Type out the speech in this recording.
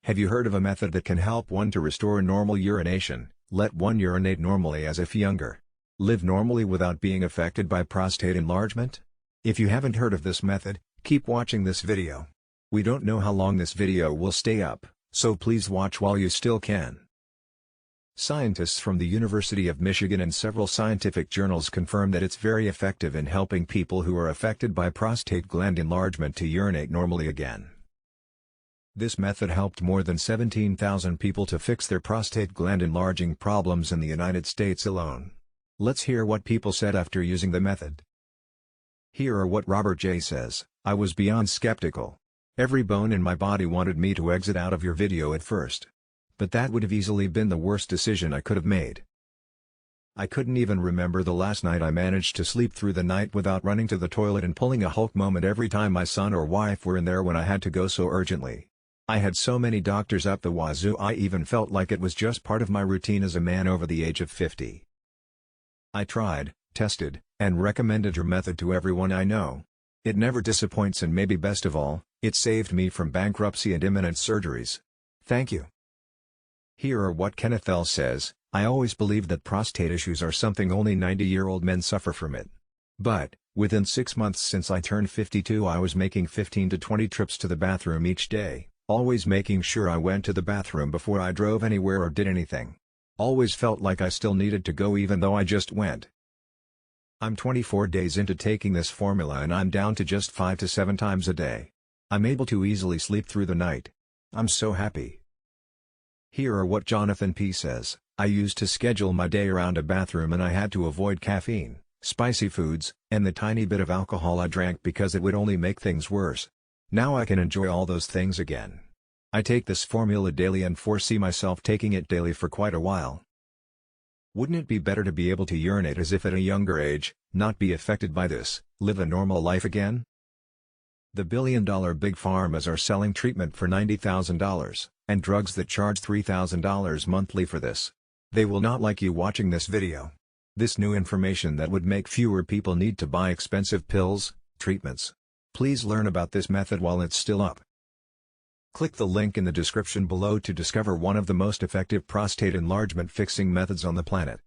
Have you heard of a method that can help one to restore normal urination, let one urinate normally as if younger? Live normally without being affected by prostate enlargement? If you haven't heard of this method, keep watching this video. We don't know how long this video will stay up, so please watch while you still can. Scientists from the University of Michigan and several scientific journals confirm that it's very effective in helping people who are affected by prostate gland enlargement to urinate normally again. This method helped more than 17,000 people to fix their prostate gland enlarging problems in the United States alone. Let's hear what people said after using the method. Here are what Robert J. says: "I was beyond skeptical. Every bone in my body wanted me to exit out of your video at first. But that would have easily been the worst decision I could have made. I couldn't even remember the last night I managed to sleep through the night without running to the toilet and pulling a Hulk moment every time my son or wife were in there when I had to go so urgently. I had so many doctors up the wazoo I even felt like it was just part of my routine as a man over the age of 50. I tried, tested, and recommended your method to everyone I know. It never disappoints, and maybe best of all, it saved me from bankruptcy and imminent surgeries. Thank you." Here are what Kenneth L. says: "I always believed that prostate issues are something only 90-year-old men suffer from it. But, within 6 months since I turned 52, I was making 15 to 20 trips to the bathroom each day, always making sure I went to the bathroom before I drove anywhere or did anything. Always felt like I still needed to go even though I just went. I'm 24 days into taking this formula and I'm down to just 5 to 7 times a day. I'm able to easily sleep through the night. I'm so happy." Here are what Jonathan P. says: "I used to schedule my day around a bathroom and I had to avoid caffeine, spicy foods, and the tiny bit of alcohol I drank because it would only make things worse. Now I can enjoy all those things again. I take this formula daily and foresee myself taking it daily for quite a while." Wouldn't it be better to be able to urinate as if at a younger age, not be affected by this, live a normal life again? The billion-dollar big pharmas are selling treatment for $90,000, and drugs that charge $3,000 monthly for this. They will not like you watching this video. This new information that would make fewer people need to buy expensive pills, treatments. Please learn about this method while it's still up. Click the link in the description below to discover one of the most effective prostate enlargement fixing methods on the planet.